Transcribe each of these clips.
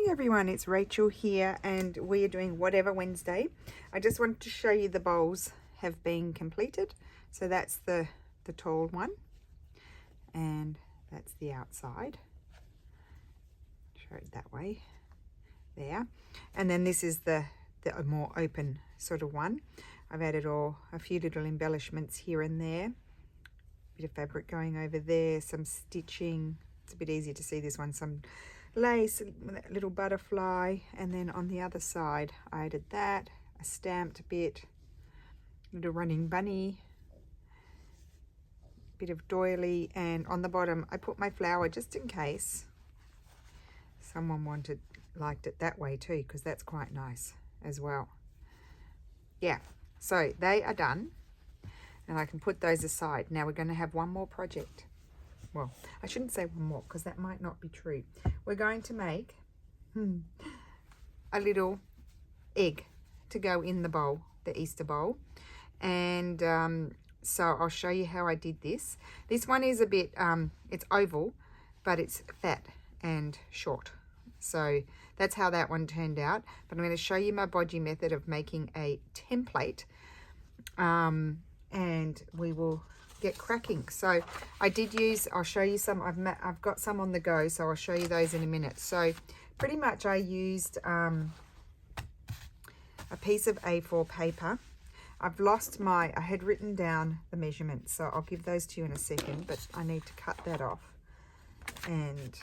morning everyone, it's Rachel here and we are doing Whatever Wednesday. I just wanted to show you the bowls have been completed. So that's the tall one and that's the outside. Show it that way there. And then this is the more open sort of one. I've added a few little embellishments here and there. Bit of fabric going over there, some stitching. It's a bit easier to see this one, some lace, a little butterfly, and then on the other side I added that, a stamped bit, little running bunny, bit of doily, and on the bottom I put my flower just in case someone liked it that way too, because that's quite nice as well. Yeah, so they are done and I can put those aside. Now we're going to have one more project. Well, I shouldn't say one more because that might not be true. We're going to make a little egg to go in the bowl, the Easter bowl. And so I'll show you how I did this. This one is a bit, it's oval, but it's fat and short. So that's how that one turned out. But I'm going to show you my bodgy method of making a template. And we will get cracking. So I did use, I'll show you some, I've got some on the go, so I'll show you those in a minute. So pretty much I used a piece of A4 paper. I've lost I had written down the measurements, so I'll give those to you in a second, but I need to cut that off. And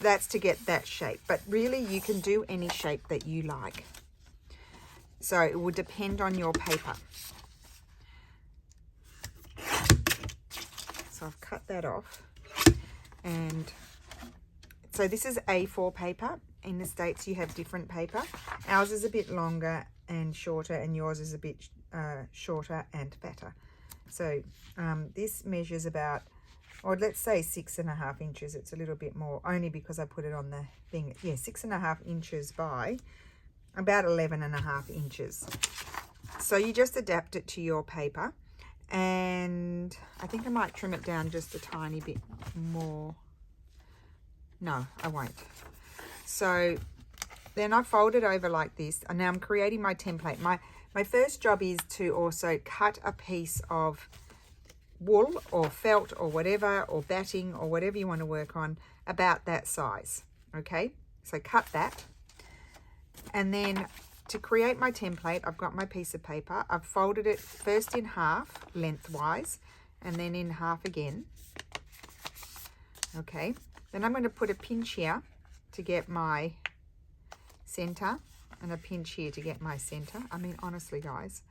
that's to get that shape, but really you can do any shape that you like. So it will depend on your paper. So I've cut that off. And so this is A4 paper. In the States you have different paper. Ours is a bit longer and shorter, and yours is a bit shorter and fatter. So this measures about, or let's say 6.5 inches. It's a little bit more, only because I put it on the thing. Yeah, 6.5 inches by about 11.5 inches. So you just adapt it to your paper, and I think I might trim it down just a tiny bit more. No, I won't. So then I fold it over like this, and now I'm creating my template. My first job is to also cut a piece of wool or felt or whatever, or batting or whatever you want to work on, about that size. Okay, so cut that. And then to create my template, I've got my piece of paper. I've folded it first in half lengthwise and then in half again. Okay, then I'm going to put a pinch here to get my center and a pinch here to get my center. I mean, honestly, guys,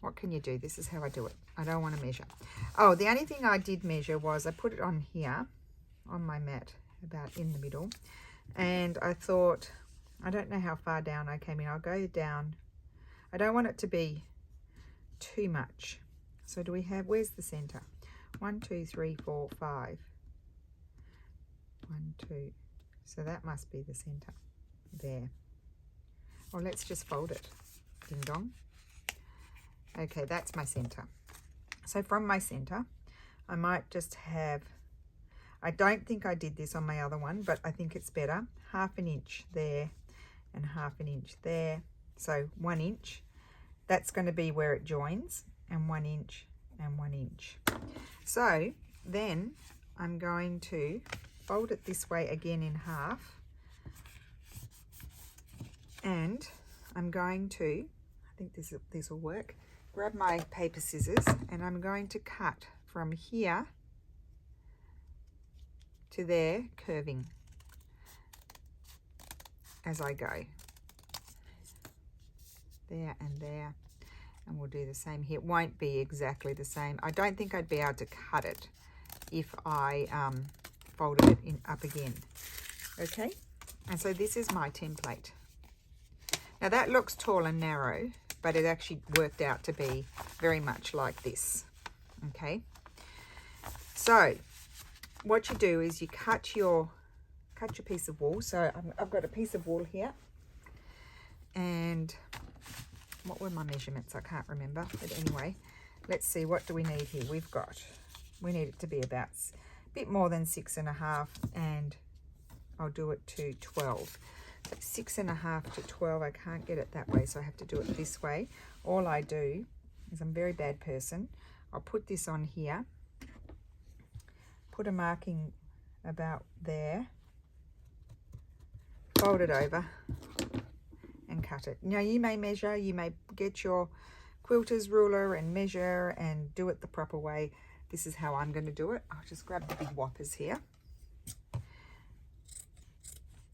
what can you do? This is how I do it. I don't want to measure. Oh, the only thing I did measure was I put it on here on my mat, about in the middle. And I thought, I don't know how far down I came in. I'll go down. I don't want it to be too much. So do we have, where's the center? 1, 2, 3, 4, 5. 1, 2. So that must be the center there. Or let's just fold it. Ding dong. Okay, that's my center. So from my center, I might just have, I don't think I did this on my other one, but I think it's better. 1/2 inch there and 1/2 inch there. So 1 inch, that's going to be where it joins, and 1 inch and 1 inch. So then I'm going to fold it this way again in half, and I'm going to, I think this will work, grab my paper scissors, and I'm going to cut from here to there, curving as I go. There and there, and we'll do the same here. It won't be exactly the same. I don't think I'd be able to cut it if I folded it up again. Okay, and so this is my template. Now that looks tall and narrow, but it actually worked out to be very much like this. Okay, so what you do is you cut your piece of wool. So I've got a piece of wool here, and what were my measurements? I can't remember, but anyway, let's see, what do we need here? We need it to be about bit more than 6.5, and I'll do it to 12. So 6.5 to 12, I can't get it that way, so I have to do it this way. All I do is, I'm a very bad person, I'll put this on here, put a marking about there, fold it over and cut it. Now you may measure, you may get your quilter's ruler and measure and do it the proper way. This is how I'm going to do it. I'll just grab the big whoppers here.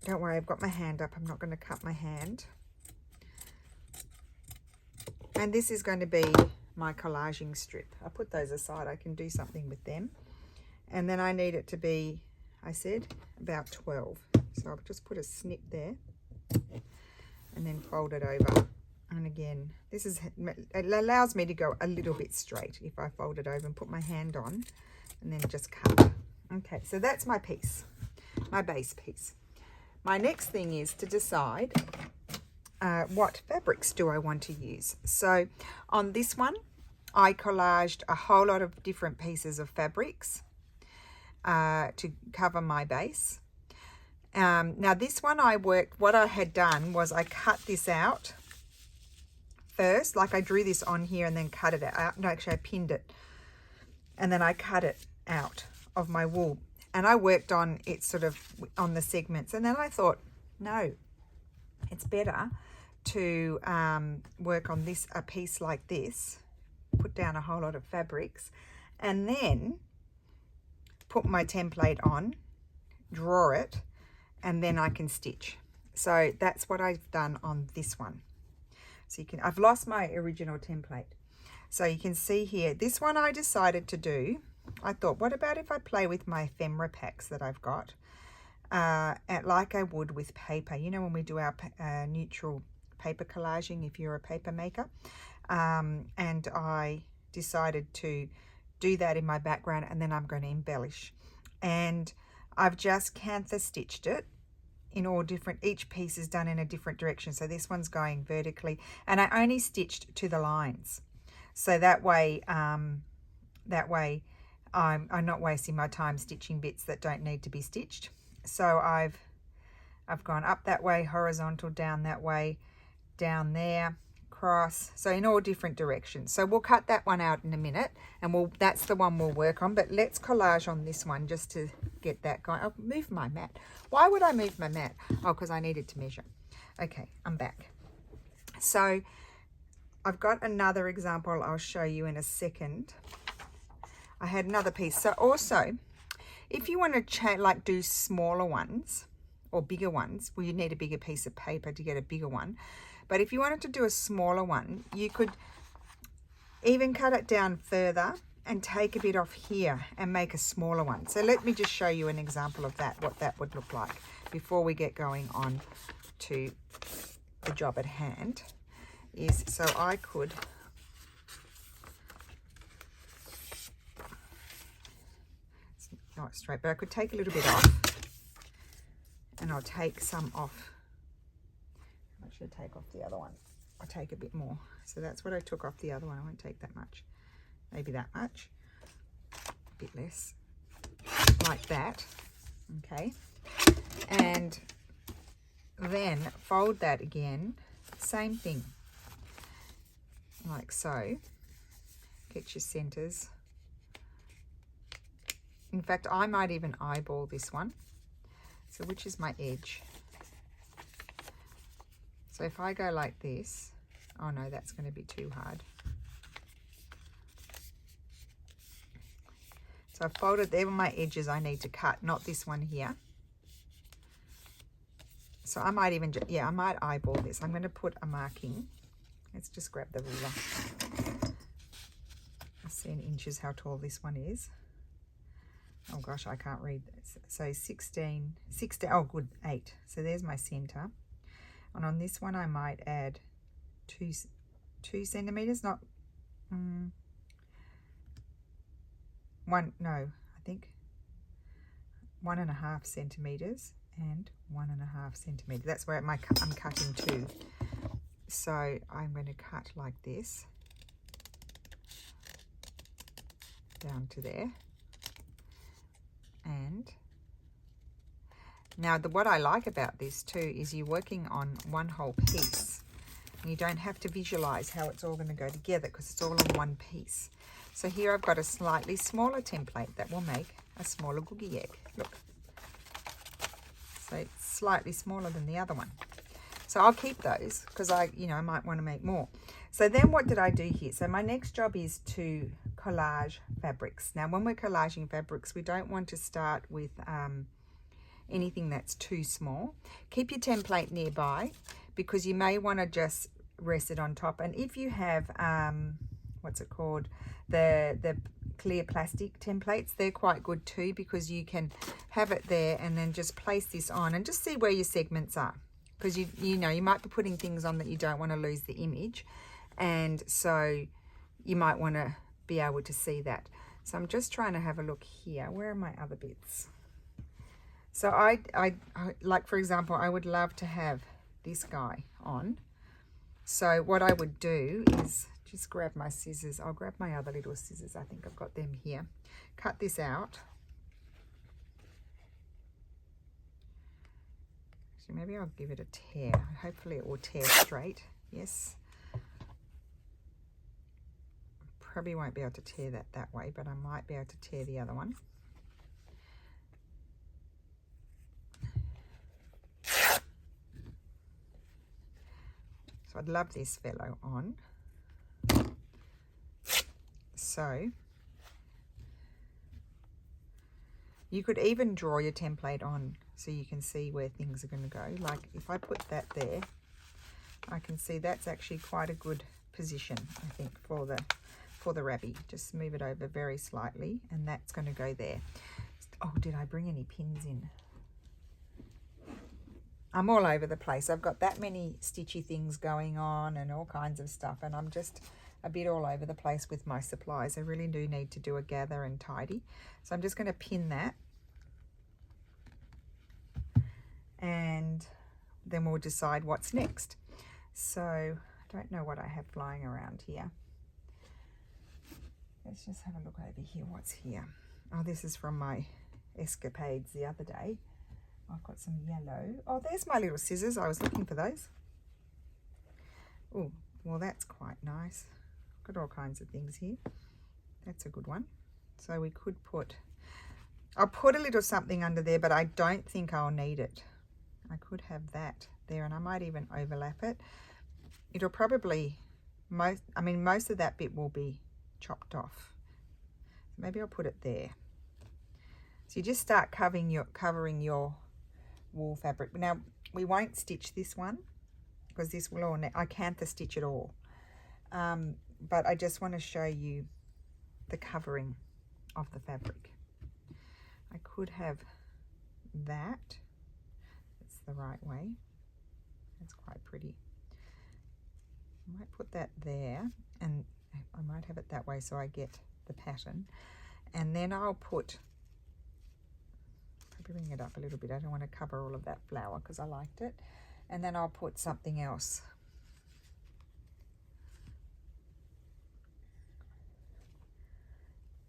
Don't worry, I've got my hand up. I'm not going to cut my hand. And this is going to be my collaging strip. I put those aside. I can do something with them. And then I need it to be, I said, about 12. So I'll just put a snip there and then fold it over. And again, this is, it allows me to go a little bit straight if I fold it over and put my hand on and then just cut. Okay, so that's my piece, my base piece. My next thing is to decide what fabrics do I want to use. So on this one, I collaged a whole lot of different pieces of fabrics to cover my base. Now this one what I had done was I cut this out first, like I drew this on here and then cut it out. No, actually I pinned it and then I cut it out of my wool. And I worked on it sort of on the segments. And then I thought, no, it's better to work on this, a piece like this, put down a whole lot of fabrics, and then put my template on, draw it, and then I can stitch. So that's what I've done on this one. So you can, I've lost my original template. So you can see here, this one I decided to do, I thought, what about if I play with my ephemera packs that I've got, like I would with paper. You know, when we do our neutral paper collaging, if you're a paper maker. And I decided to do that in my background, and then I'm going to embellish. And I've just cantha stitched it in all different, each piece is done in a different direction. So this one's going vertically, and I only stitched to the lines. So that way I'm not wasting my time stitching bits that don't need to be stitched. So I've gone up that way, horizontal, down that way, down there, cross, so in all different directions. So we'll cut that one out in a minute, and that's the one we'll work on. But let's collage on this one just to get that going. I'll move my mat. Why would I move my mat? Oh, because I needed to measure. Okay, I'm back. So I've got another example I'll show you in a second. I had another piece. So also, if you want to like do smaller ones or bigger ones, well, you need a bigger piece of paper to get a bigger one. But if you wanted to do a smaller one, you could even cut it down further and take a bit off here and make a smaller one. So let me just show you an example of that, what that would look like before we get going on to the job at hand. So I could, it's not straight, but I could take a little bit off, and I'll take some off. I should take off the other one. I'll take a bit more. So that's what I took off the other one. I won't take that much. Maybe that much. A bit less. Like that. Okay. And then fold that again. Same thing. Like so. Get your centers. In fact, I might even eyeball this one. So which is my edge? So if I go like this, oh no, that's going to be too hard. So I've folded, there are my edges I need to cut, not this one here. So I might even, yeah, I might eyeball this. I'm going to put a marking. Let's just grab the ruler. I'll see in inches how tall this one is. Oh gosh, I can't read this. So 16, oh good, 8. So there's my center. And on this one, I might add 2 centimeters, not, I think 1.5 centimeters and 1.5 centimeters. That's where I'm cutting to. So I'm going to cut like this, down to there. And now what I like about this too is you're working on one whole piece. You don't have to visualize how it's all going to go together because it's all on one piece. So here I've got a slightly smaller template that will make a smaller googie egg. Look. So it's slightly smaller than the other one. So I'll keep those because I might want to make more. So then what did I do here? So my next job is to collage fabrics. Now when we're collaging fabrics, we don't want to start with anything that's too small. Keep your template nearby because you may want to just rest it on top. And if you have, what's it called? The clear plastic templates, they're quite good too because you can have it there and then just place this on and just see where your segments are. Because you might be putting things on that you don't want to lose the image. And so you might want to be able to see that. So I'm just trying to have a look here. Where are my other bits? So I like, for example, I would love to have this guy on. So what I would do is just grab my scissors. I'll grab my other little scissors. I think I've got them here. Cut this out. So maybe I'll give it a tear. Hopefully it will tear straight. Yes. Probably won't be able to tear that way, but I might be able to tear the other one. So I'd love this fellow on. So you could even draw your template on so you can see where things are going to go. Like if I put that there, I can see that's actually quite a good position, I think, for the rabbie. Just move it over very slightly and that's going to go there. Oh, did I bring any pins in? I'm all over the place. I've got that many stitchy things going on and all kinds of stuff, and I'm just a bit all over the place with my supplies. I really do need to do a gather and tidy. So I'm just going to pin that. And then we'll decide what's next. So I don't know what I have flying around here. Let's just have a look over here. What's here? Oh, this is from my escapades the other day. I've got some yellow. Oh, there's my little scissors. I was looking for those. Oh, well, that's quite nice. Got all kinds of things here. That's a good one. So we could I'll put a little something under there, but I don't think I'll need it. I could have that there, and I might even overlap it. It'll probably, most of that bit will be chopped off. Maybe I'll put it there. So you just start covering your wool fabric. Now we won't stitch this one because this will all, I can't stitch it all. But I just want to show you the covering of the fabric. I could have that. That's the right way. That's quite pretty. I might put that there, and I might have it that way so I get the pattern. And then I'll put, bring it up a little bit. I don't want to cover all of that flower because I liked it. And then I'll put something else.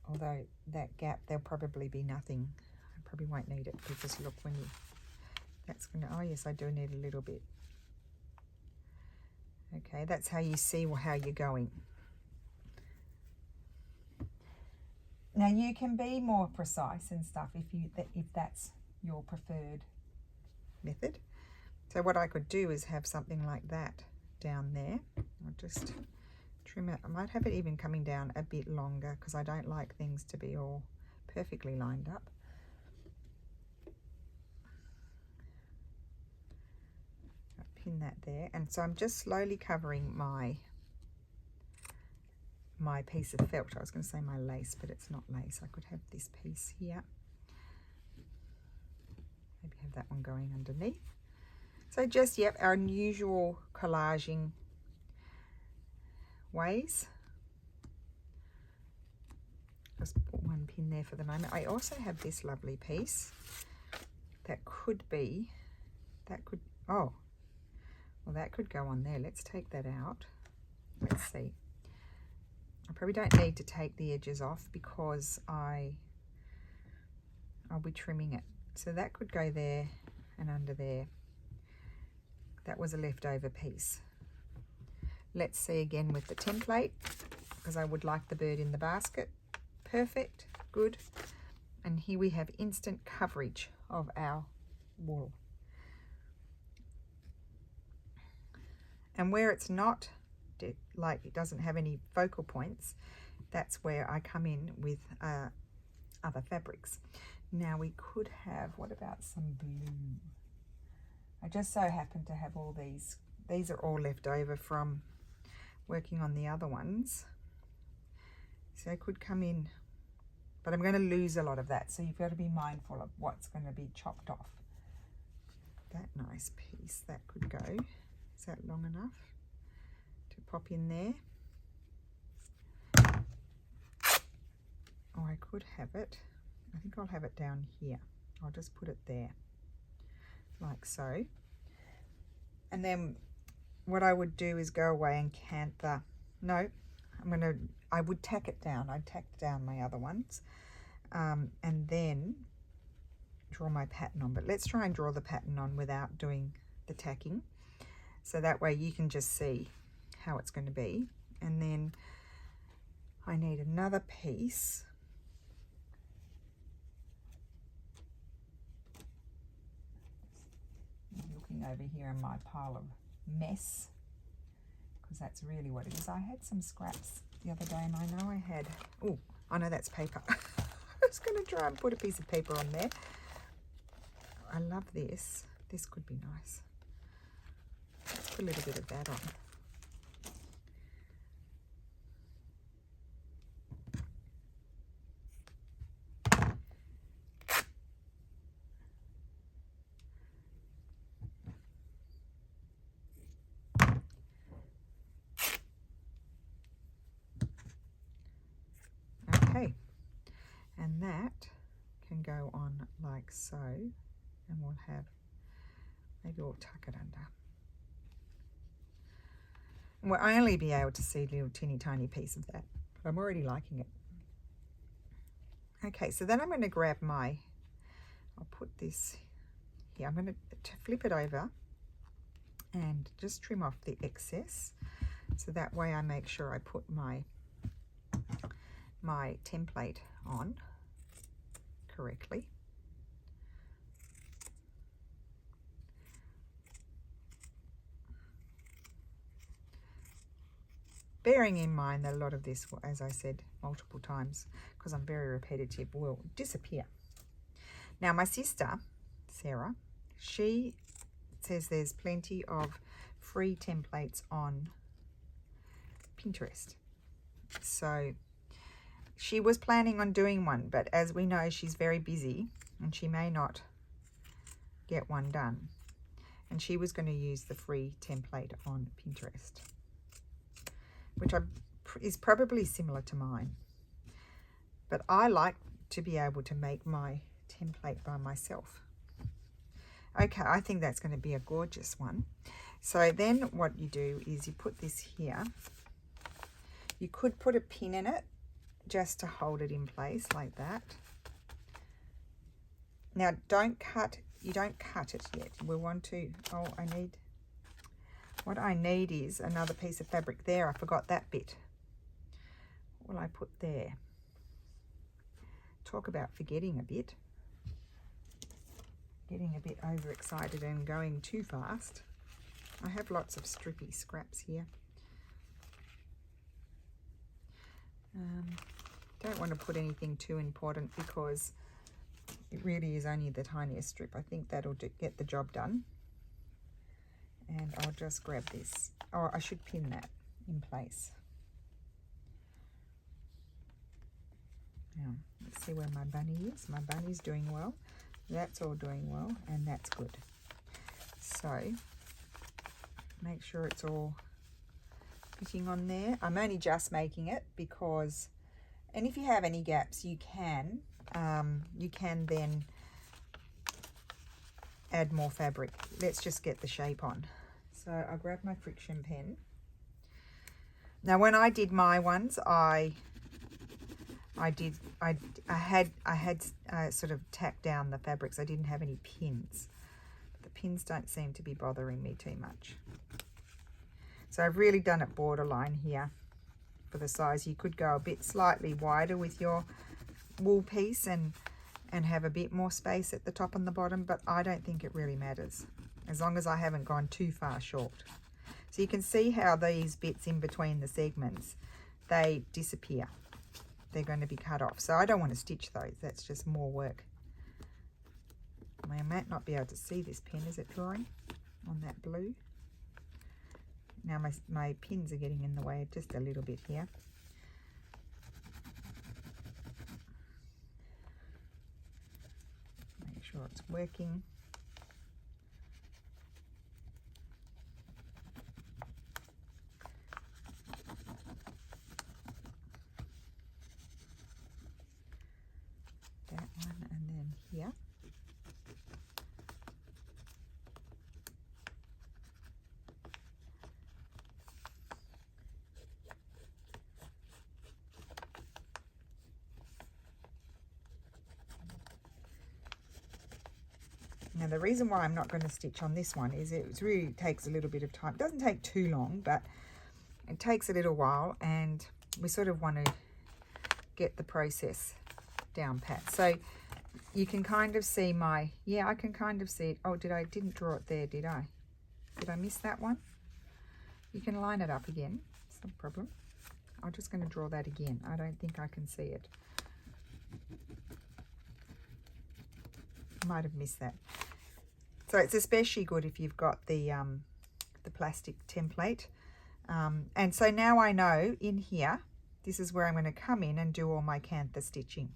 Although that gap, there'll probably be nothing. I probably won't need it because look, when you, that's gonna, oh yes, I do need a little bit. Okay, that's how you see how you're going. Now you can be more precise and stuff if that's your preferred method. So what I could do is have something like that down there. I'll just trim it. I might have it even coming down a bit longer because I don't like things to be all perfectly lined up. I'll pin that there, and so I'm just slowly covering my piece of felt. I was going to say my lace, but it's not lace. I could have this piece here. Maybe have that one going underneath. So just, yep, our usual collaging ways. Just put one pin there for the moment. I also have this lovely piece that could be, oh, well, that could go on there. Let's take that out. Let's see. I probably don't need to take the edges off because I I'll be trimming it. So that could go there and under there. That was a leftover piece. Let's see again with the template, because I would like the bird in the basket. Perfect, good. And here we have instant coverage of our wool. And where it's not, like it doesn't have any focal points, that's where I come in with other fabrics. Now we could have, what about some blue? I just so happen to have all these. These are all left over from working on the other ones. So I could come in, but I'm going to lose a lot of that. So you've got to be mindful of what's going to be chopped off. That nice piece, that could go. Is that long enough to pop in there? Or I could have it, I think I'll have it down here. I'll just put it there, like so. And then what I would do is go away and cant the, no, I would tack it down. I'd tack down my other ones and then draw my pattern on. But let's try and draw the pattern on without doing the tacking. So that way you can just see how it's going to be. And then I need another piece. I'm looking over here in my pile of mess, because that's really what it is. I had some scraps the other day and I know I had, oh, I know that's paper. I was going to try and put a piece of paper on there. I love this. This could be nice. Let's put a little bit of that on. Okay, and that can go on like so, and we'll have, maybe we'll tuck it under. And we'll only be able to see a little teeny tiny piece of that, but I'm already liking it. Okay, so then I'm going to grab my, I'll put this here, I'm going to flip it over and just trim off the excess, so that way I make sure I put my template on correctly. Bearing in mind that a lot of this, as I said multiple times, because I'm very repetitive, will disappear. Now my sister, Sarah, she says there's plenty of free templates on Pinterest. So she was planning on doing one, but as we know, she's very busy and she may not get one done. And she was going to use the free template on Pinterest, which is probably similar to mine. But I like to be able to make my template by myself. Okay, I think that's going to be a gorgeous one. So then what you do is you put this here. You could put a pin in it just to hold it in place like that. Now you don't cut it yet. We want to, what I need is another piece of fabric there. I forgot that bit. What will I put there? Talk about forgetting a bit. Getting a bit overexcited and going too fast. I have lots of strippy scraps here. Don't want to put anything too important because it really is only the tiniest strip. I think that'll get the job done. And I'll just grab this. Oh, I should pin that in place. Now, let's see where my bunny is. My bunny's doing well. That's all doing well, and that's good. So, make sure it's all fitting on there. I'm only just making it because, and if you have any gaps, you can then add more fabric. Let's just get the shape on. So I'll grab my friction pen. Now when I did my ones, I I had sort of tacked down the fabrics. I didn't have any pins. The pins don't seem to be bothering me too much. So I've really done it borderline here for the size. You could go a bit slightly wider with your wool piece and have a bit more space at the top and the bottom, but I don't think it really matters as long as I haven't gone too far short. So you can see how these bits in between the segments, they disappear. They're going to be cut off. So I don't want to stitch those. That's just more work. I might not be able to see this pin. Is it drawing on that blue? Now my pins are getting in the way just a little bit here. Make sure it's working. That one, and then here. Now the reason why I'm not going to stitch on this one is it really takes a little bit of time. It doesn't take too long, but it takes a little while, and we sort of want to get the process down pat. So you can kind of see my, I can kind of see it. Oh, I didn't draw it there, did I? Did I miss that one? You can line it up again, it's no problem. I'm just going to draw that again. I don't think I can see it. Might have missed that. So it's especially good if you've got the plastic template. And so now I know in here, this is where I'm going to come in and do all my cantha stitching.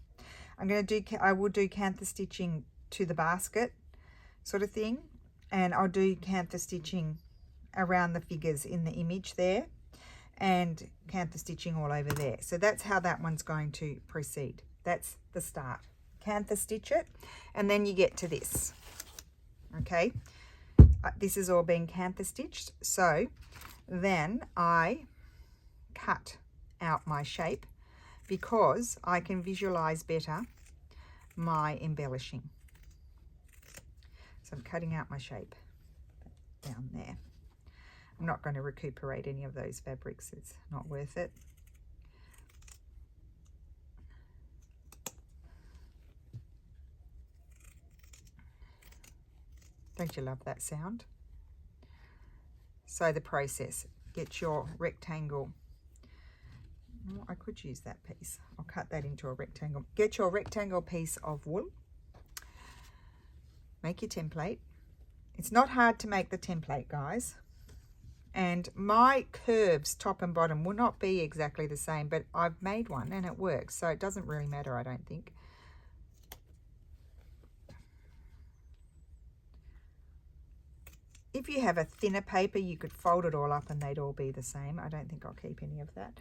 I will do cantha stitching to the basket sort of thing, and I'll do cantha stitching around the figures in the image there, and cantha stitching all over there. So that's how that one's going to proceed. That's the start. Cantha stitch it, and then you get to this. Okay, this is all being cantha stitched. So then I cut out my shape because I can visualize better my embellishing. So I'm cutting out my shape down there. I'm not going to recuperate any of those fabrics. It's not worth it. Don't you love that sound? So the process, get your rectangle. Oh, I could use that piece. I'll cut that into a rectangle. Get your rectangle piece of wool. Make your template. It's not hard to make the template, guys. And my curves, top and bottom, will not be exactly the same, but I've made one and it works. So it doesn't really matter, I don't think. If you have a thinner paper, you could fold it all up and they'd all be the same. I don't think I'll keep any of that.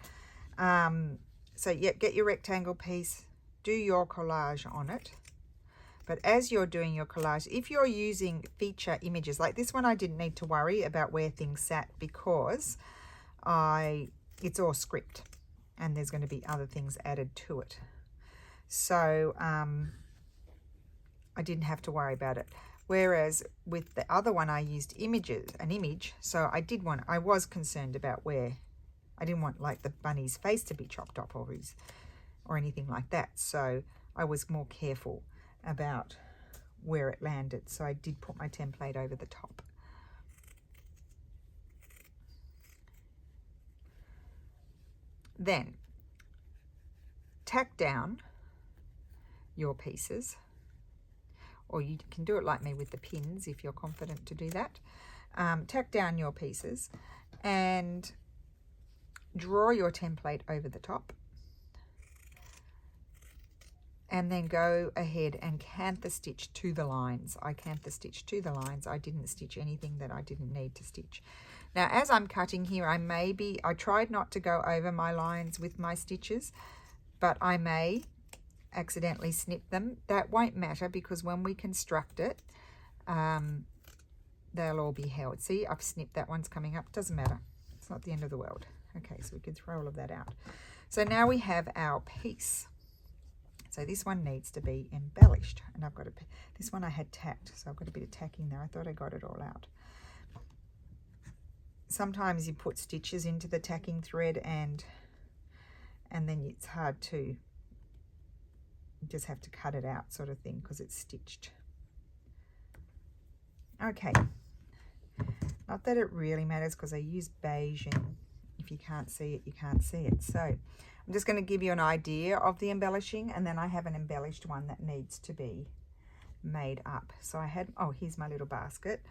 So yeah, get your rectangle piece, do your collage on it. But as you're doing your collage, if you're using feature images, like this one, I didn't need to worry about where things sat because it's all script and there's going to be other things added to it. So I didn't have to worry about it. Whereas with the other one, I used an image. So I was concerned about where, I didn't want like the bunny's face to be chopped off or anything like that. So I was more careful about where it landed. So I did put my template over the top. Then tack down your pieces. Or you can do it like me with the pins if you're confident to do that. Tack down your pieces and draw your template over the top. And then go ahead and cantha stitch to the lines. I cantha stitch to the lines. I didn't stitch anything that I didn't need to stitch. Now, as I'm cutting here, I tried not to go over my lines with my stitches, but I may accidentally snip them. That won't matter because when we construct it, they'll all be held. See, I've snipped that one's coming up. Doesn't matter. It's not the end of the world. Okay, so we can throw all of that out. So now we have our piece. So this one needs to be embellished, and I've got this one I had tacked, so I've got a bit of tacking there. I thought I got it all out. Sometimes you put stitches into the tacking thread and then it's hard to, you just have to cut it out sort of thing because it's stitched. Okay, not that it really matters because I use beige, and if you can't see it, you can't see it. So I'm just going to give you an idea of the embellishing, and then I have an embellished one that needs to be made up. So I had, oh, here's my little basket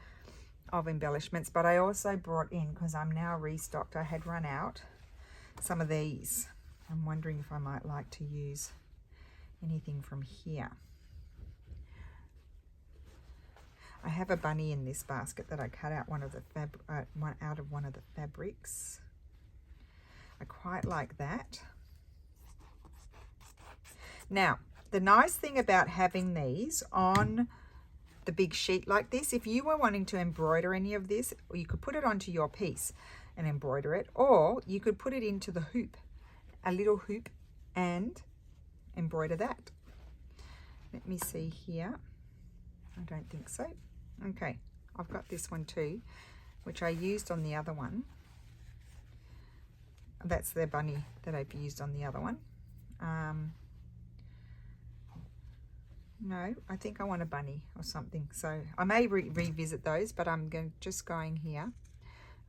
of embellishments, but I also brought in, because I'm now restocked, I had run out some of these. I'm wondering if I might like to use anything from here. I have a bunny in this basket that I cut out one of the one of the fabrics. I quite like that. Now, the nice thing about having these on the big sheet like this, if you were wanting to embroider any of this, you could put it onto your piece and embroider it, or you could put it into the hoop, a little hoop, and embroider that. Let me see here. I don't think so. Okay, I've got this one too, which I used on the other one. That's the bunny that I've used on the other one. No, I think I want a bunny or something. So I may revisit those, but I'm just going here.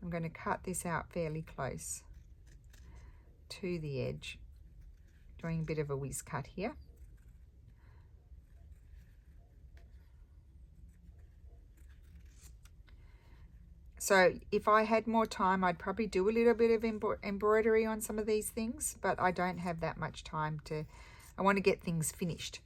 I'm going to cut this out fairly close to the edge, doing a bit of a whiz cut here. So if I had more time, I'd probably do a little bit of embroidery on some of these things, but I don't have that much time to, I want to get things finished.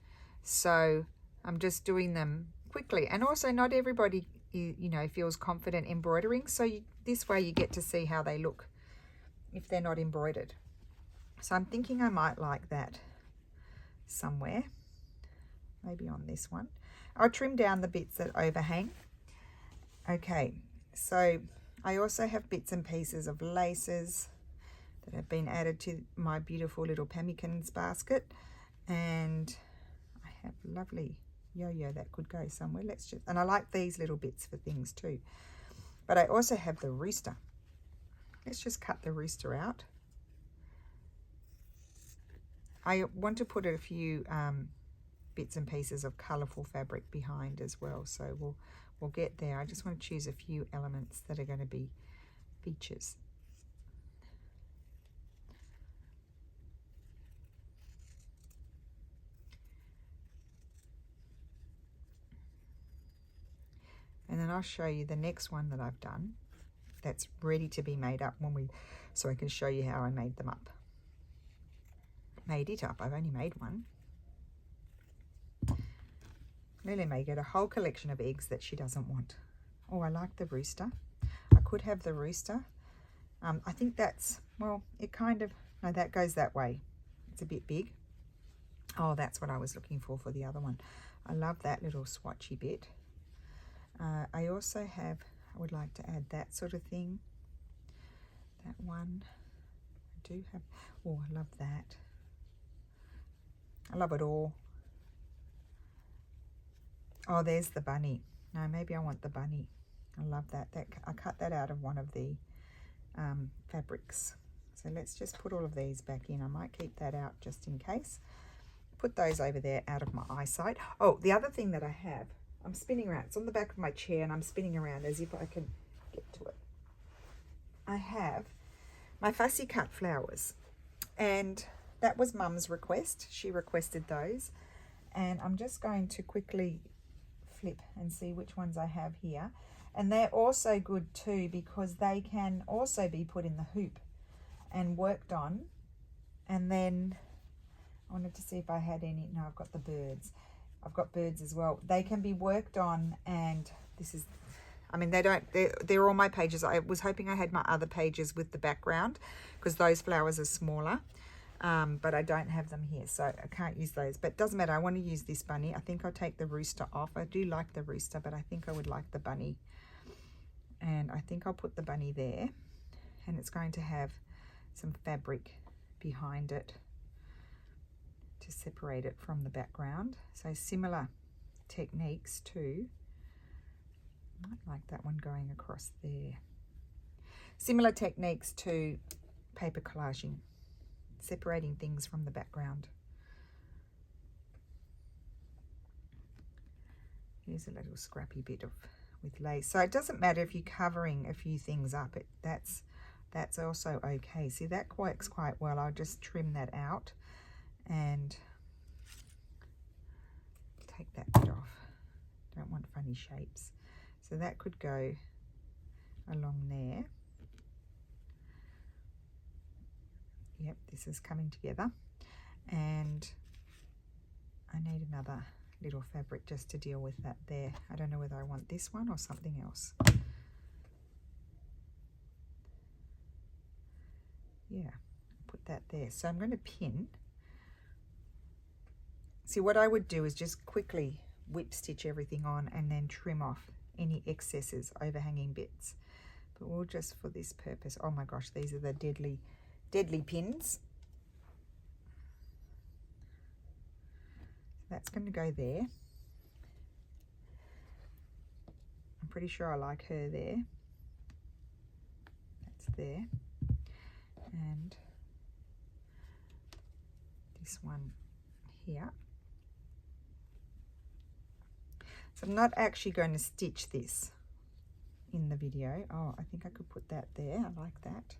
So I'm just doing them quickly. And also not everybody, you know, feels confident embroidering. So this way you get to see how they look if they're not embroidered. So I'm thinking I might like that somewhere, maybe on this one. I'll trim down the bits that overhang. Okay. So I also have bits and pieces of laces that have been added to my beautiful little pemmicans basket, and I have lovely yo-yo that could go somewhere. And I like these little bits for things too. But I also have the rooster. Let's just cut the rooster out. I want to put a few bits and pieces of colourful fabric behind as well, so we'll get there. I just want to choose a few elements that are going to be features. And then I'll show you the next one that I've done that's ready to be made up so I can show you how I made them up. Made it up, I've only made one. Lily may get a whole collection of eggs that she doesn't want. Oh, I like the rooster. I could have the rooster. I think that's, well, it kind of, no, that goes that way. It's a bit big. Oh, that's what I was looking for the other one. I love that little swatchy bit. I also have, I would like to add that sort of thing. That one. I do have, oh, I love that. I love it all. Oh, there's the bunny. No, maybe I want the bunny. I love that. I cut that out of one of the fabrics. So let's just put all of these back in. I might keep that out just in case. Put those over there out of my eyesight. Oh, the other thing that I have, I'm spinning around. It's on the back of my chair and I'm spinning around as if I can get to it. I have my fussy cut flowers, and that was Mum's request. She requested those, and I'm just going to quickly flip and see which ones I have here. And they're also good too because they can also be put in the hoop and worked on. And then I wanted to see if I had any. No, I've got the birds. I've got birds as well. They can be worked on, and this is, I mean, they're all my pages. I was hoping I had my other pages with the background because those flowers are smaller. But I don't have them here, so I can't use those. But it doesn't matter. I want to use this bunny. I think I'll take the rooster off. I do like the rooster, but I think I would like the bunny. And I think I'll put the bunny there. And it's going to have some fabric behind it to separate it from the background. So similar techniques too. I might like that one going across there. Similar techniques to paper collaging, separating things from the background. Here's a little scrappy bit of with lace. So it doesn't matter if you're covering a few things up. That's also okay. See, that works quite well. I'll just trim that out and take that bit off. Don't want funny shapes. So that could go along there. Yep, this is coming together. And I need another little fabric just to deal with that there. I don't know whether I want this one or something else. Yeah, put that there. So I'm going to pin. See, what I would do is just quickly whip stitch everything on and then trim off any excesses, overhanging bits. But we'll just, for this purpose, oh my gosh, these are the deadly pins. That's going to go there. I'm pretty sure I like her there. That's there. And this one here. So I'm not actually going to stitch this in the video. Oh, I think I could put that there. I like that.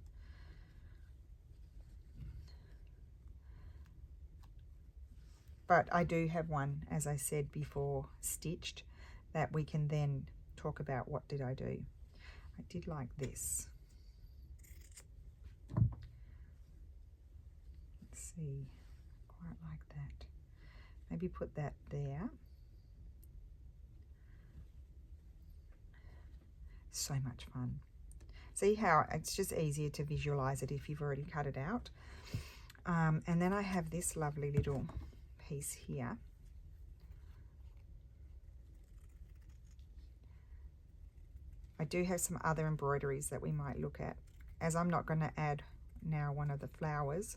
But I do have one, as I said before, stitched, that we can then talk about what did I do. I did like this. Let's see, quite like that. Maybe put that there. So much fun. See how it's just easier to visualize it if you've already cut it out. And then I have this lovely little piece here. I do have some other embroideries that we might look at, as I'm not going to add now one of the flowers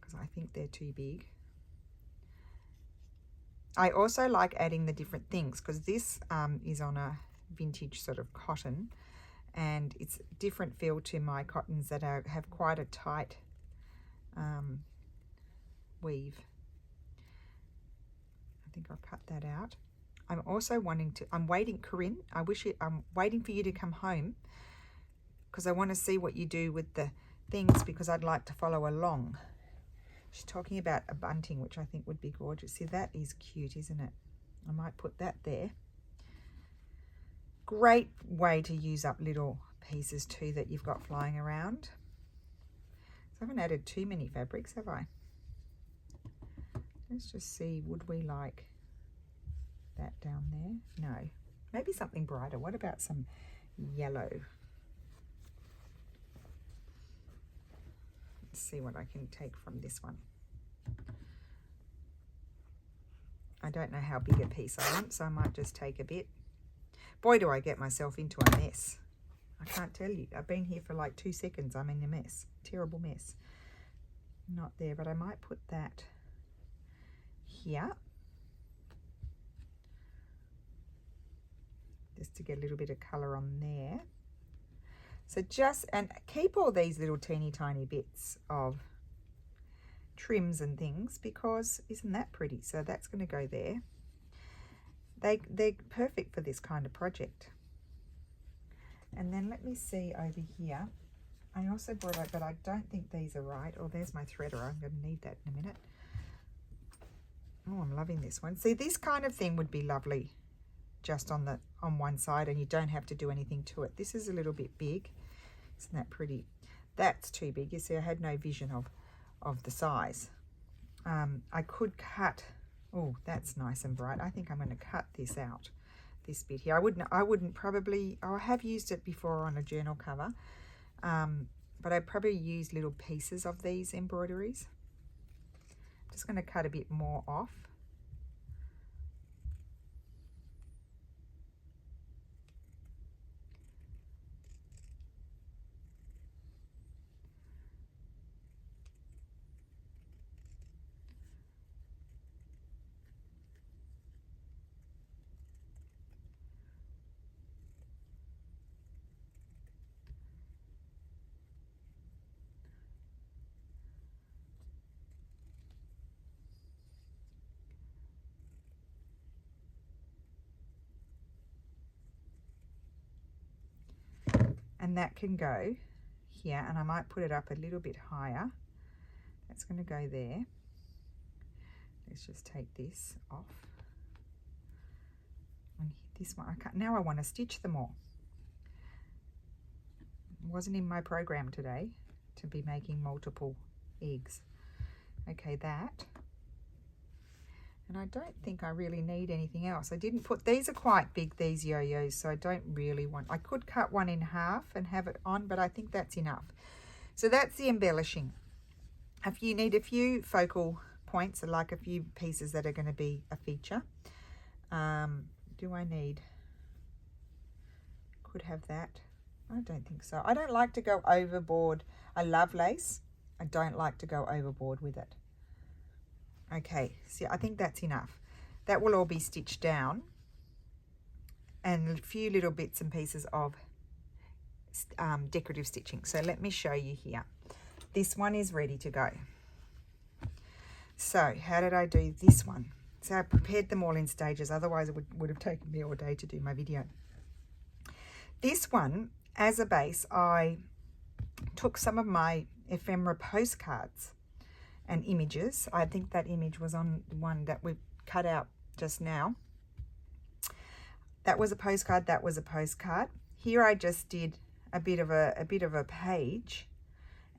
because I think they're too big. I also like adding the different things because this is on a vintage sort of cotton, and it's a different feel to my cottons that have quite a tight weave. I think I'll cut that out. I'm also wanting to, I'm waiting, Corinne, I'm waiting for you to come home because I want to see what you do with the things because I'd like to follow along. She's talking about a bunting, which I think would be gorgeous. See, that is cute, isn't it? I might put that there. Great way to use up little pieces too that you've got flying around. So I haven't added too many fabrics, have I? Let's just see, would we like that down there? No. Maybe something brighter. What about some yellow? Let's see what I can take from this one. I don't know how big a piece I want, so I might just take a bit. Boy, do I get myself into a mess. I can't tell you. I've been here for like 2 seconds. I'm in a mess. Terrible mess. Not there, but I might put that here. Just to get a little bit of colour on there. So just, and keep all these little teeny tiny bits of trims and things because isn't that pretty? So that's going to go there. They're perfect for this kind of project. And then let me see over here. I also brought out, but I don't think these are right. Oh, there's my threader. I'm going to need that in a minute. Oh, I'm loving this one. See, this kind of thing would be lovely just on one side and you don't have to do anything to it. This is a little bit big. Isn't that pretty? That's too big. You see, I had no vision of the size. I could cut. Oh, that's nice and bright. I think I'm going to cut this out, this bit here. I wouldn't probably, I have used it before on a journal cover, but I probably use little pieces of these embroideries. I'm just going to cut a bit more off. and that can go here, and I might put it up a little bit higher. That's going to go there. Let's just take this off. And this one, now I want to stitch them all. It wasn't in my program today to be making multiple eggs. Okay, that. And I don't think I really need anything else. I didn't put, these are quite big, these yo-yos, so I don't really want, I could cut one in half and have it on, but I think that's enough. So that's the embellishing. If you need a few focal points, like a few pieces that are going to be a feature. Do I need, could have that. I don't think so. I don't like to go overboard. I love lace. I don't like to go overboard with it. Okay, see, I think that's enough. That will all be stitched down, and a few little bits and pieces of decorative stitching. So let me show you here. This one is ready to go. So how did I do this one? So I prepared them all in stages, otherwise it would have taken me all day to do my video. This one, as a base, I took some of my ephemera postcards and images. I think that image was on one that we cut out just now. That was a postcard, that was a postcard. Here I just did a bit of a page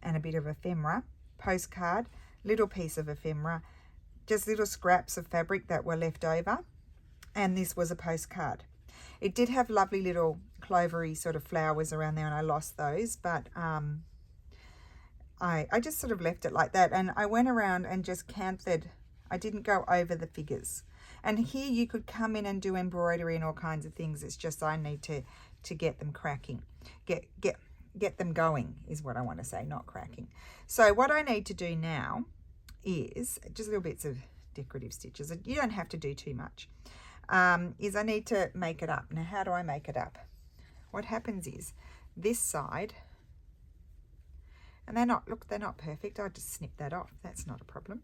and a bit of ephemera, postcard, little piece of ephemera, just little scraps of fabric that were left over, and this was a postcard. It did have lovely little clovery sort of flowers around there, and I lost those, but I just sort of left it like that, and I went around and just canted. I didn't go over the figures. And here you could come in and do embroidery and all kinds of things. It's just I need to get them cracking, get them going is what I want to say, not cracking. So what I need to do now is just little bits of decorative stitches. You don't have to do too much. Is I need to make it up. Now, how do I make it up? What happens is this side, and they're not perfect. I just snip that off. That's not a problem.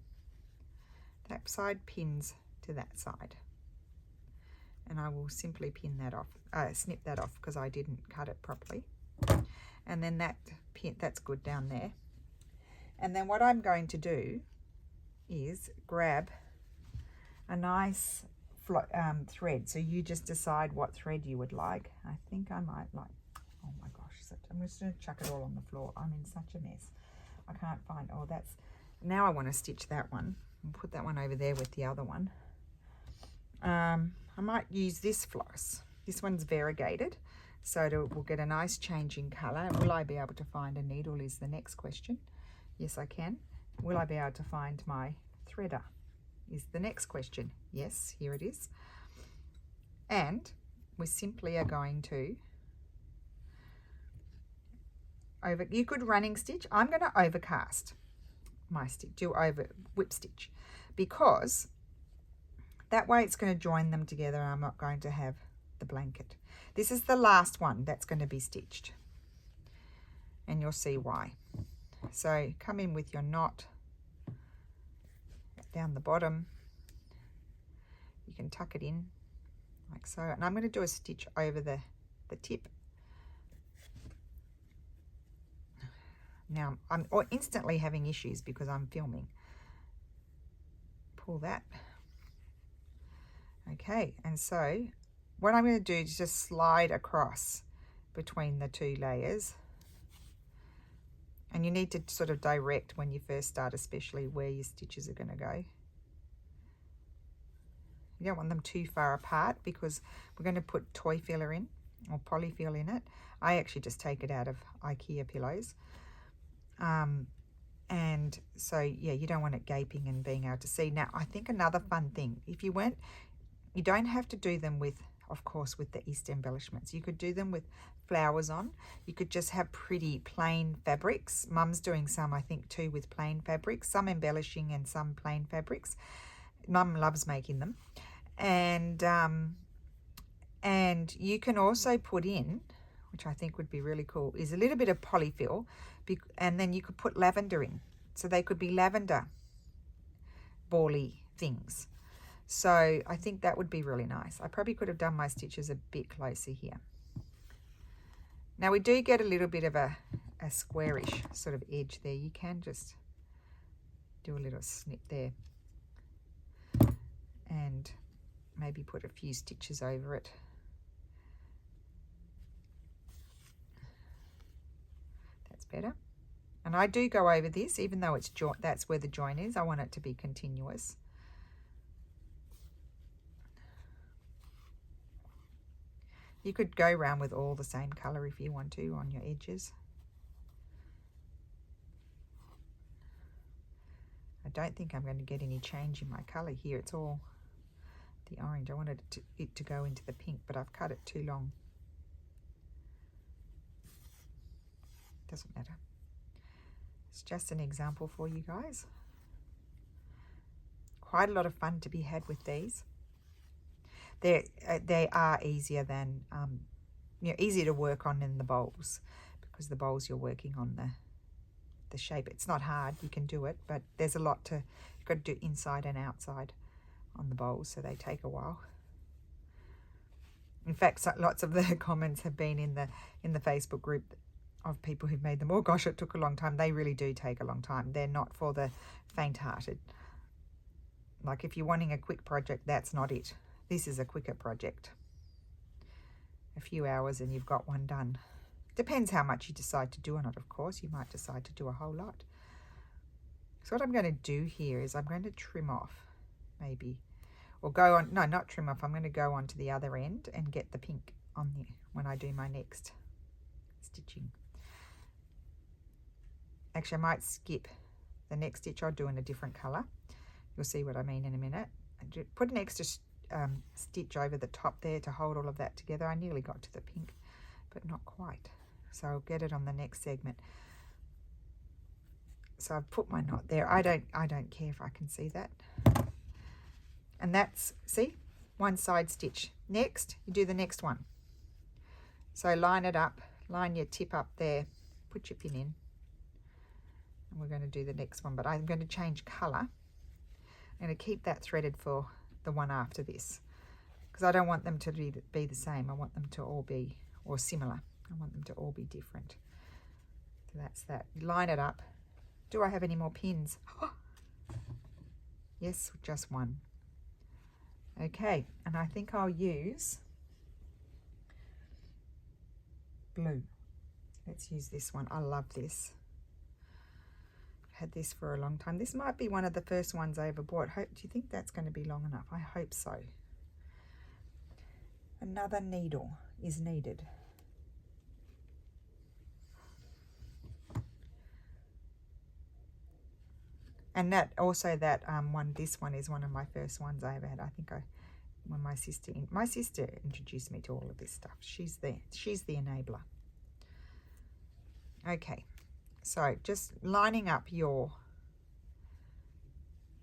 That side pins to that side, and I will simply pin that off, snip that off because I didn't cut it properly. And then that pin, that's good down there. And then what I'm going to do is grab a nice thread. So you just decide what thread you would like. I think I might like, oh my gosh, I'm just going to chuck it all on the floor. I'm in such a mess. I can't find, oh, that's, now I want to stitch that one and put that one over there with the other one. I might use this floss. This one's variegated, so we'll get a nice change in colour. Will I be able to find a needle is the next question. Yes, I can. Will I be able to find my threader is the next question. Yes, here it is. And we simply are going to you could running stitch. I'm going to overcast my stitch, do over whip stitch, because that way it's going to join them together and I'm not going to have the blanket. This is the last one that's going to be stitched, and you'll see why. So come in with your knot down the bottom. You can tuck it in like so, and I'm going to do a stitch over the tip. Now I'm instantly having issues because I'm filming. Pull that. Okay, and so what I'm going to do is just slide across between the two layers. And you need to sort of direct when you first start, especially where your stitches are going to go. You don't want them too far apart because we're going to put toy filler in or polyfill in it. I actually just take it out of IKEA pillows. And so, yeah, you don't want it gaping and being able to see. Now, I think another fun thing, if you don't have to do them with, of course, with the Easter embellishments. You could do them with flowers on. You could just have pretty plain fabrics. Mum's doing some, I think, too, with plain fabrics, some embellishing and some plain fabrics. Mum loves making them. And you can also put in, which I think would be really cool, is a little bit of polyfill, and then you could put lavender in. So they could be lavender bally things. So I think that would be really nice. I probably could have done my stitches a bit closer here. Now we do get a little bit of a squarish sort of edge there. You can just do a little snip there and maybe put a few stitches over it. That's better. And I do go over this, even though it's that's where the join is. I want it to be continuous. You could go around with all the same colour if you want to on your edges. I don't think I'm going to get any change in my colour here. It's all the orange. I wanted it to go into the pink, but I've cut it too long. Doesn't matter. It's just an example for you guys. Quite a lot of fun to be had with these. They are easier than, easier to work on in the bowls, because the bowls you're working on the shape. It's not hard, you can do it, but there's a lot you've got to do inside and outside on the bowls, so they take a while. In fact, lots of the comments have been in the Facebook group of people who've made them. Oh gosh, it took a long time. They really do take a long time. They're not for the faint-hearted. Like if you're wanting a quick project, that's not it. This is a quicker project. A few hours and you've got one done. Depends how much you decide to do on it, of course. You might decide to do a whole lot. So what I'm going to do here is I'm going to trim off, maybe, or go on, no, not trim off. I'm going to go on to the other end and get the pink on there when I do my next stitching. Actually, I might skip the next stitch. I'll do in a different colour. You'll see what I mean in a minute. Put an extra stitch over the top there to hold all of that together. I nearly got to the pink, but not quite. So I'll get it on the next segment. So I've put my knot there. I don't care if I can see that. And that's, see, one side stitch. Next, you do the next one. So line it up, line your tip up there, put your pin in, and we're going to do the next one, but I'm going to change colour. I'm going to keep that threaded for the one after this, because I don't want them to be the same. I want them to all be, or similar. I want them to all be different. So that's that. Line it up. Do I have any more pins? Yes, just one. Okay, and I think I'll use blue. Let's use this one. I love this. I've had this for a long time. This might be one of the first ones I ever bought. Do you think that's going to be long enough? I hope so. Another needle is needed. And that also that one, this one is one of my first ones I ever had. I think when my sister introduced me to all of this stuff. She's the enabler. Okay, so just lining up your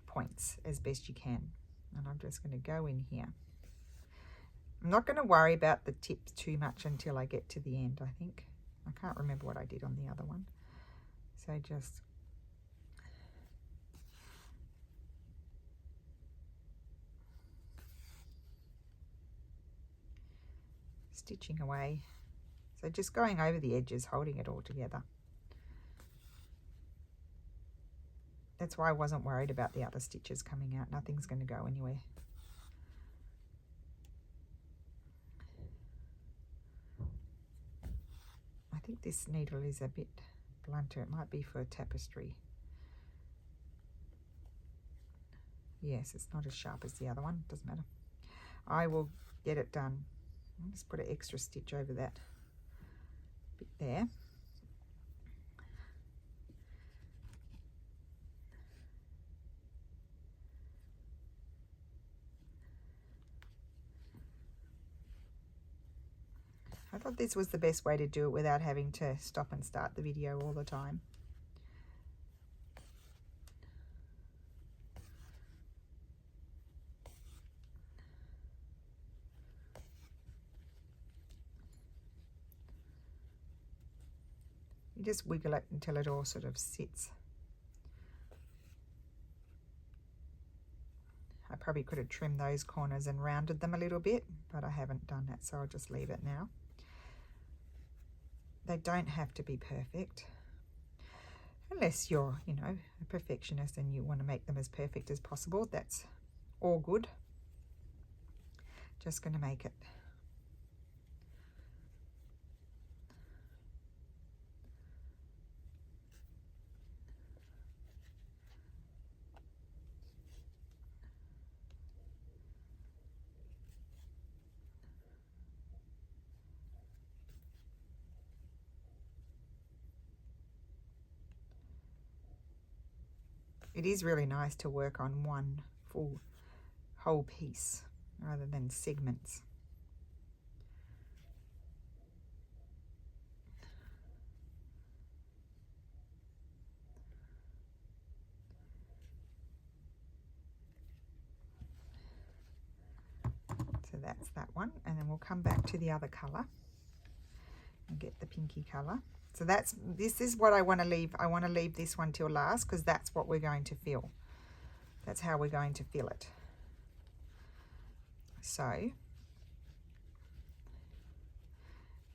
points as best you can, and I'm just going to go in here. I'm not going to worry about the tips too much until I get to the end. I think I can't remember what I did on the other one, so just stitching away. So just going over the edges, holding it all together. That's why I wasn't worried about the other stitches coming out. Nothing's going to go anywhere. I think this needle is a bit blunter. It might be for tapestry. Yes, it's not as sharp as the other one. Doesn't matter. I will get it done. I'll just put an extra stitch over that bit there. I thought this was the best way to do it without having to stop and start the video all the time. You just wiggle it until it all sort of sits. I probably could have trimmed those corners and rounded them a little bit, but I haven't done that, so I'll just leave it now. They don't have to be perfect. Unless you're, you know, a perfectionist and you want to make them as perfect as possible. That's all good. Just going to make it. It is really nice to work on one full whole piece rather than segments. So that's that one, and then we'll come back to the other colour and get the pinky colour. So this is what I want to leave. I want to leave this one till last because that's what we're going to fill. That's how we're going to fill it. So I'm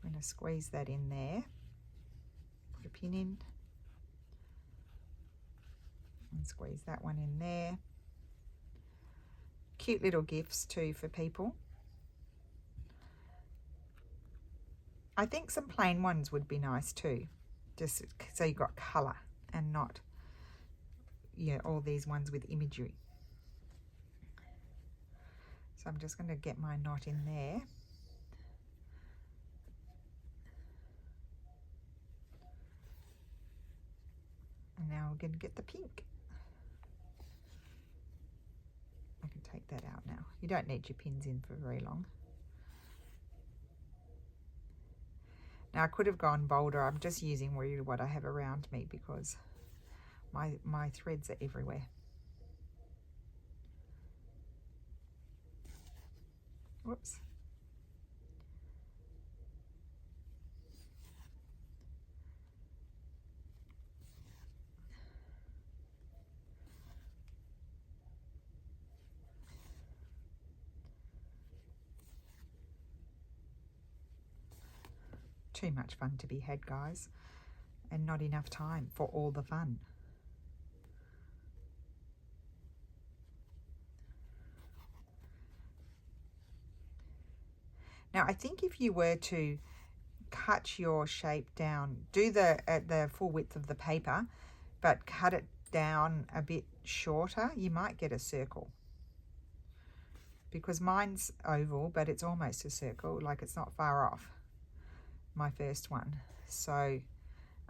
going to squeeze that in there, put a pin in, and squeeze that one in there. Cute little gifts too for people. I think some plain ones would be nice too, just so you got colour and not, yeah, all these ones with imagery. So I'm just going to get my knot in there. And now we're going to get the pink. I can take that out now. You don't need your pins in for very long. Now I could have gone bolder. I'm just using really what I have around me because my threads are everywhere. Whoops. Too much fun to be had, guys, and not enough time for all the fun. Now I think if you were to cut your shape down, do the full width of the paper, but cut it down a bit shorter, you might get a circle. Because mine's oval, but it's almost a circle, like it's not far off my first one. So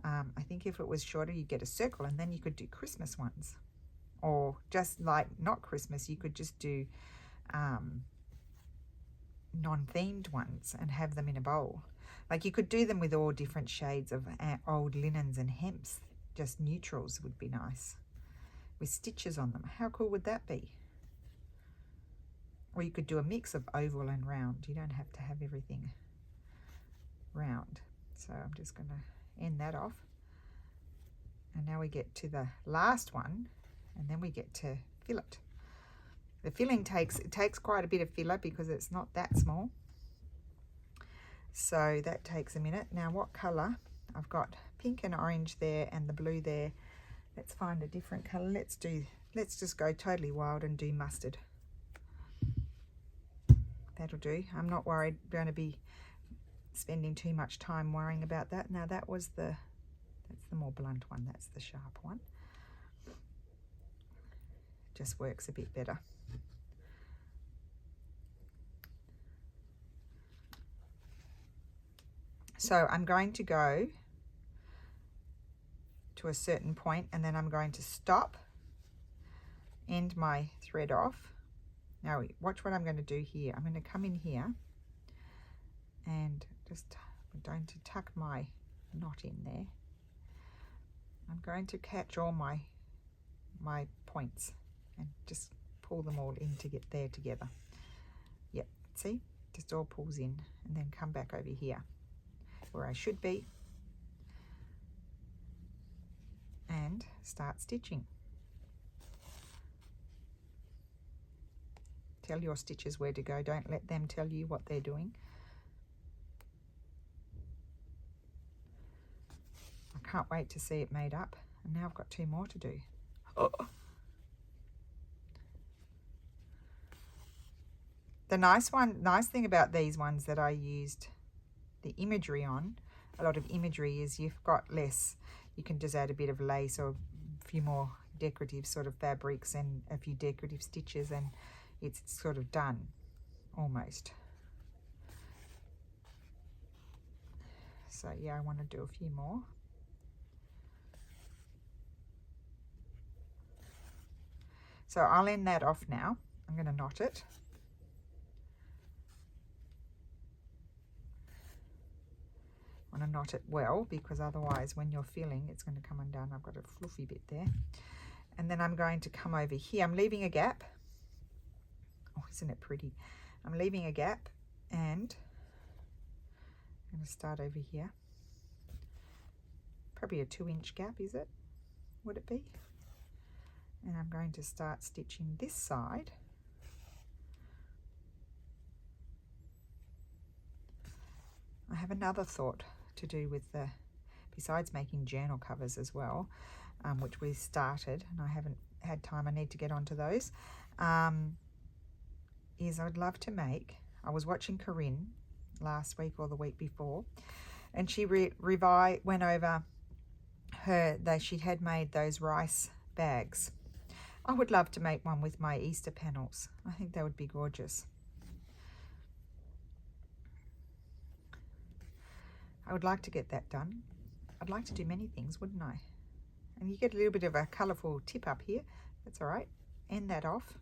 I think if it was shorter, you'd get a circle, and then you could do Christmas ones. Or just like not Christmas, you could just do non-themed ones and have them in a bowl. Like you could do them with all different shades of old linens and hemps. Just neutrals would be nice with stitches on them. How cool would that be? Or you could do a mix of oval and round. You don't have to have everything round. So I'm just going to end that off. And now we get to the last one, and then we get to fill it. The filling takes quite a bit of filler because it's not that small. So that takes a minute. Now what colour? I've got pink and orange there and the blue there. Let's find a different colour. Let's just go totally wild and do mustard. That'll do. I'm not going to be spending too much time worrying about that. Now that's the more blunt one. That's the sharp one. Just works a bit better. So I'm going to go to a certain point, and then I'm going to stop, end my thread off. Now watch what I'm going to do here. I'm going to come in here and I'm going to tuck my knot in there. I'm going to catch all my points and just pull them all in to get there together. Yep, see, just all pulls in, and then come back over here where I should be and start stitching. Tell your stitches where to go. Don't let them tell you what they're doing. I can't wait to see it made up. And now I've got 2 more to do. Oh. The nice thing about these ones that I used the imagery on, a lot of imagery, is you've got less. You can just add a bit of lace or a few more decorative sort of fabrics and a few decorative stitches, and it's sort of done almost. So yeah, I want to do a few more. So I'll end that off now. I'm going to knot it. I want to knot it well, because otherwise when you're filling it's going to come undone. I've got a fluffy bit there. And then I'm going to come over here. I'm leaving a gap. Oh, isn't it pretty? I'm leaving a gap, and I'm going to start over here. Probably a 2-inch gap, is it? Would it be? And I'm going to start stitching this side. I have another thought to do with the, besides making journal covers as well, which we started and I haven't had time. I need to get onto those. Is I'd love to make, I was watching Corinne last week or the week before, and she went over she had made those rice bags. I would love to make one with my Easter panels. I think that would be gorgeous. I would like to get that done. I'd like to do many things, wouldn't I? And you get a little bit of a colourful tip up here. That's all right. End that off.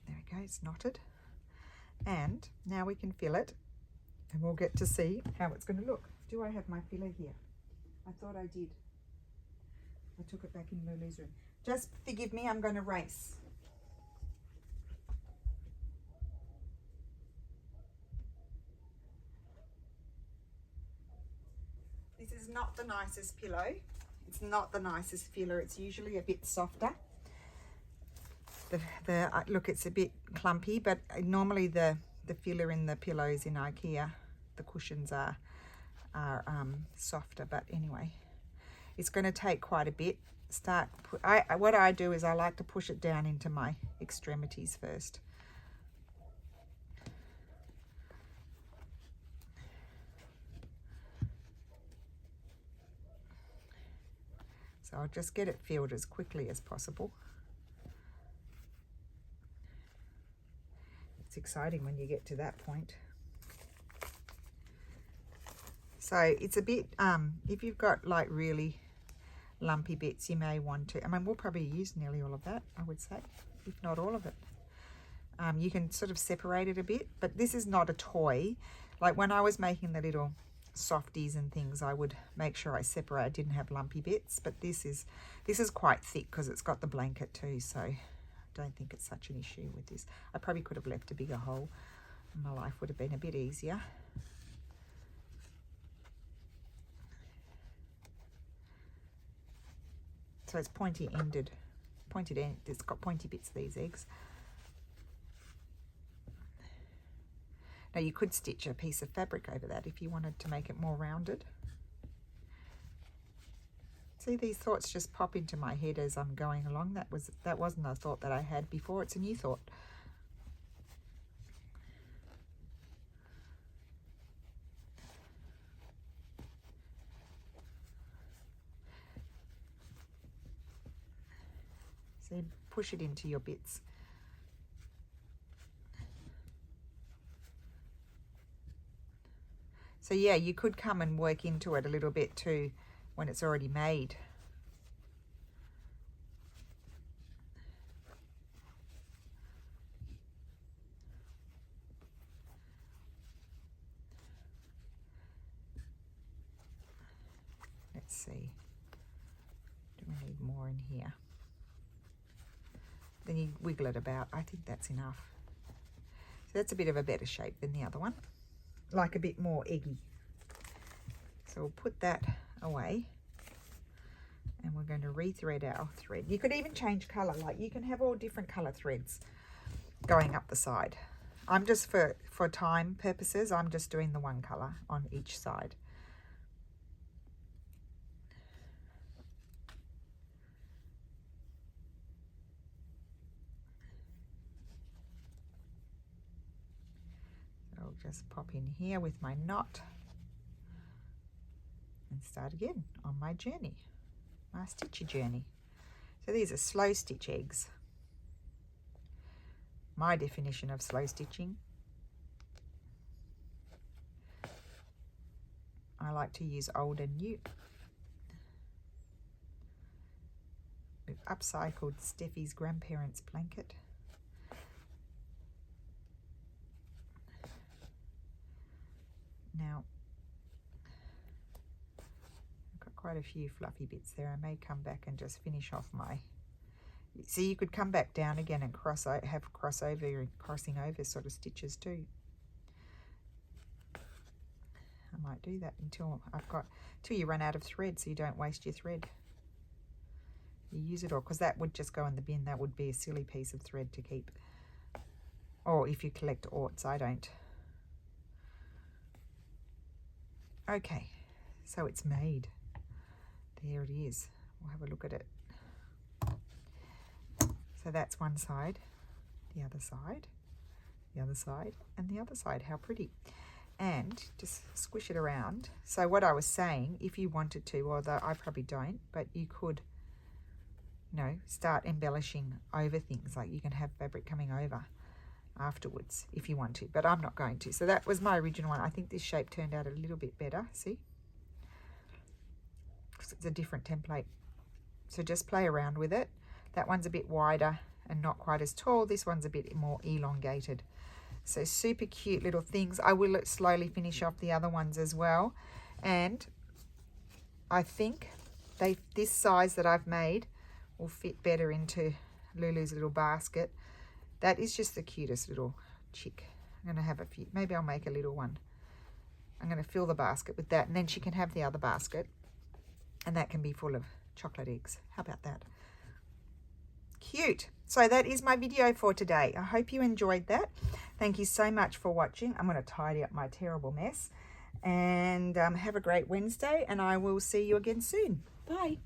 There we go, it's knotted. And now we can fill it, and we'll get to see how it's going to look. Do I have my filler here? I thought I did. I took it back in Lulu's room. Just forgive me, I'm going to race. This is not the nicest pillow. It's not the nicest filler. It's usually a bit softer. Look, it's a bit clumpy, but normally the filler in the pillows in IKEA, the cushions are softer. But anyway, it's going to take quite a bit. What I do is I like to push it down into my extremities first. So I'll just get it filled as quickly as possible. It's exciting when you get to that point. So it's a bit, if you've got like really lumpy bits, you may want to, I mean, we'll probably use nearly all of that, I would say, if not all of it. You can sort of separate it a bit, but this is not a toy. Like when I was making the little softies and things, I would make sure I separate. I didn't have lumpy bits, but this is quite thick because it's got the blanket too, so I don't think it's such an issue with this. I probably could have left a bigger hole and my life would have been a bit easier. So it's pointed end. It's got pointy bits, these eggs. Now you could stitch a piece of fabric over that if you wanted to make it more rounded. See, these thoughts just pop into my head as I'm going along. That wasn't a thought that I had before. It's a new thought. See, push it into your bits. So yeah, you could come and work into it a little bit too when it's already made. Let's see. Do we need more in here? Then you wiggle it about. I think that's enough. So that's a bit of a better shape than the other one. Like a bit more eggy. So we'll put that away and we're going to rethread our thread. You could even change colour, like you can have all different colour threads going up the side. I'm just for time purposes, I'm just doing the one colour on each side. just pop in here with my knot and start again on my journey, my stitchy journey. So these are slow stitch eggs. My definition of slow stitching. I like to use old and new. We've upcycled Steffi's grandparents' blanket. Now, I've got quite a few fluffy bits there. I may come back and just finish off my... See, you could come back down again and have crossing over sort of stitches too. I might do that until you run out of thread, so you don't waste your thread. You use it all, because that would just go in the bin. That would be a silly piece of thread to keep. Or if you collect orts, I don't. Okay, so it's made. There it is. We'll have a look at it. So that's one side, the other side, the other side, and the other side. How pretty. And just squish it around. So what I was saying, if you wanted to, although I probably don't, but you could, you know, start embellishing over things. Like you can have fabric coming over afterwards if you want to, but I'm not going to. So that was my original one. I think this shape turned out a little bit better, see? Because it's a different template. So just play around with it. That one's a bit wider and not quite as tall. This one's a bit more elongated. So super cute little things. I will slowly finish off the other ones as well. And I think this size that I've made will fit better into Lulu's little basket. That is just the cutest little chick. I'm going to have a few. Maybe I'll make a little one. I'm going to fill the basket with that. And then she can have the other basket. And that can be full of chocolate eggs. How about that? Cute. So that is my video for today. I hope you enjoyed that. Thank you so much for watching. I'm going to tidy up my terrible mess. And have a great Wednesday. And I will see you again soon. Bye.